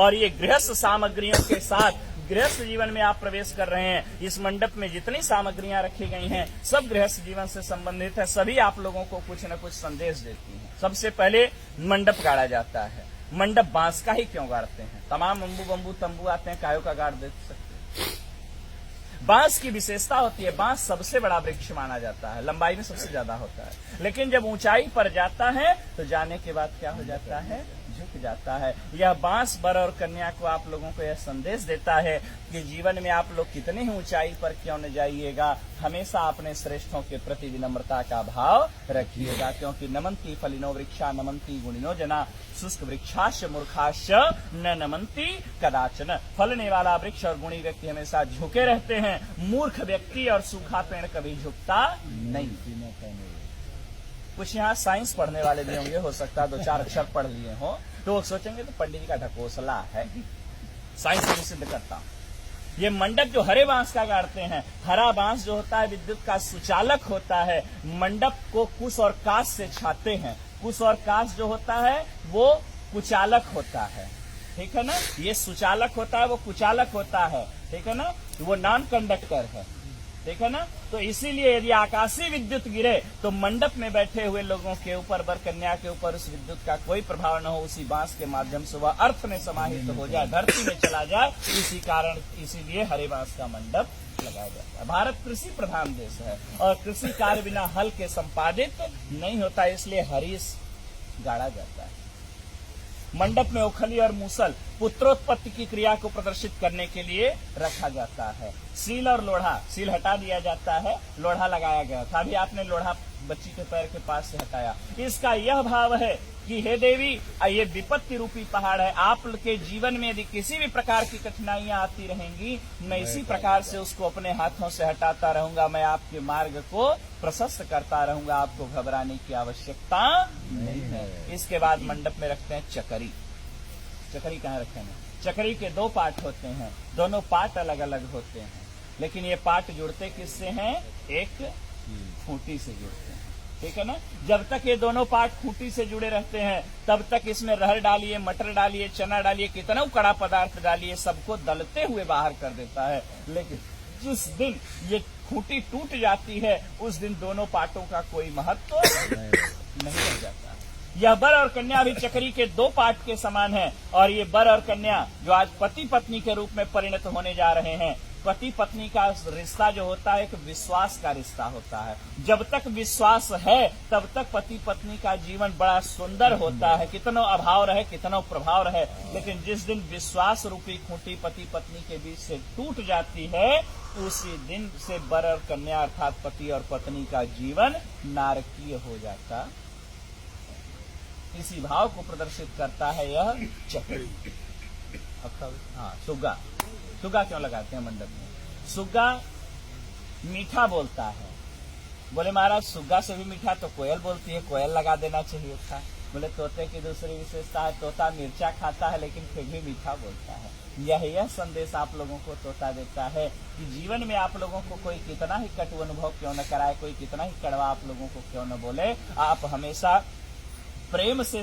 और ये गृहस्थ सामग्रियों के साथ गृहस्थ जीवन में आप प्रवेश कर रहे हैं। इस मंडप में जितनी सामग्रियां रखी गई हैं सब गृहस्थ जीवन से संबंधित है। सभी आप लोगों को कुछ न कुछ संदेश देती हैं। सबसे पहले मंडप गाड़ा जाता है। मंडप बांस का ही क्यों गाड़ते हैं? तमाम बम्बू तंबू आते हैं, कायों का गाड़ दे सकते हैं। बांस की विशेषता होती है, बांस सबसे बड़ा वृक्ष माना जाता है, लंबाई में सबसे ज्यादा होता है, लेकिन जब ऊंचाई पर जाता है तो जाने के बाद क्या हो जाता है? झुक जाता है। यह बांस वर और कन्या को आप लोगों को यह संदेश देता है कि जीवन में आप लोग कितने ही ऊंचाई पर क्यों न जाइएगा, हमेशा अपने श्रेष्ठों के प्रति विनम्रता का भाव रखिएगा, क्योंकि नमंती फलिनो वृक्षा नमंती गुणिनो जना शुष्क वृक्षाश मूर्खाश न नमंती कदाचन। फलने वाला वृक्ष और गुणी व्यक्ति हमेशा झुके रहते हैं, मूर्ख व्यक्ति और सूखा पेड़ कभी झुकता नहीं। कुछ यहाँ साइंस पढ़ने वाले भी होंगे, हो सकता है 2-4 अक्षर पढ़ लिए हो तो वो सोचेंगे तो पंडित जी का ढकोसला है। साइंस में सिद्ध करता हूं। ये मंडप जो हरे बांस का गाड़ते हैं, हरा बांस जो होता है विद्युत का सुचालक होता है। मंडप को कुश और काश से छाते हैं। कुश और काश जो होता है वो कुचालक होता है, ठीक है ना। ये सुचालक होता है, वो कुचालक होता है, ठीक है ना। वो नॉन कंडक्टर है, ठीक है ना। तो इसीलिए यदि आकाशीय विद्युत गिरे तो मंडप में बैठे हुए लोगों के ऊपर, वर कन्या के ऊपर उस विद्युत का कोई प्रभाव न हो, उसी बांस के माध्यम से वह अर्थ में समाहित हो जाए, धरती में चला जाए। इसी कारण इसीलिए हरे बांस का मंडप लगाया जाता है। भारत कृषि प्रधान देश है और कृषि कार्य बिना हल के संपादित नहीं होता, इसलिए हरीश गाड़ा जाता है। मंडप में उखली और मूसल पुत्रोत्पत्ति की क्रिया को प्रदर्शित करने के लिए रखा जाता है। सील और लोढ़ा, सील हटा दिया जाता है, लोढ़ा लगाया गया था। अभी आपने लोढ़ा बच्ची के पैर के पास से हटाया। इसका यह भाव है कि हे देवी, ये विपत्ति रूपी पहाड़ है, आपके जीवन में यदि किसी भी प्रकार की कठिनाइयां आती रहेंगी, मैं इसी प्रकार से उसको अपने हाथों से हटाता रहूंगा, मैं आपके मार्ग को प्रशस्त करता रहूंगा, आपको घबराने की आवश्यकता नहीं है। इसके बाद मंडप में रखते हैं चकरी। चकरी कहाँ रखेंगे? चकरी के 2 पार्ट होते हैं, दोनों पार्ट अलग अलग होते हैं, लेकिन ये पार्ट जुड़ते किससे हैं? एक खूंटी से जुड़ते हैं, ठीक है ना। जब तक ये दोनों पार्ट खूंटी से जुड़े रहते हैं तब तक इसमें रहर डालिए, मटर डालिए, चना डालिए, कितना कड़ा पदार्थ डालिए, सबको दलते हुए बाहर कर देता है। लेकिन जिस दिन ये खूंटी टूट जाती है उस दिन दोनों पार्टों का कोई महत्व नहीं रह जाता। यह वर और कन्या भी चकरी के 2 पार्ट के समान है और ये वर और कन्या जो आज पति पत्नी के रूप में परिणत होने जा रहे हैं, पति पत्नी का रिश्ता जो होता है एक विश्वास का रिश्ता होता है। जब तक विश्वास है तब तक पति पत्नी का जीवन बड़ा सुंदर होता है, कितना अभाव रहे, कितना प्रभाव रहे। लेकिन जिस दिन विश्वास रूपी खूंटी पति पत्नी के बीच से टूट जाती है, उसी दिन से वर और कन्या अर्थात पति और पत्नी का जीवन नारकीय हो जाता। इसी भाव को प्रदर्शित करता है यह चकरी। हाँ, सुग्गा। सुग्गा क्यों लगाते हैं मंडप में? सुग्गा मीठा बोलता है। बोले महाराज सुग्गा से भी मीठा तो कोयल बोलती है, कोयल लगा देना चाहिए था। बोले तोते की दूसरी विशेषता है, तोता मिर्चा खाता है लेकिन फिर भी मीठा बोलता है। यह संदेश आप लोगों को तोता देता है कि जीवन में आप लोगों को कोई कितना ही कटु अनुभव क्यों न कराए, कोई कितना ही कड़वा आप लोगों को क्यों न बोले, आप हमेशा प्रेम से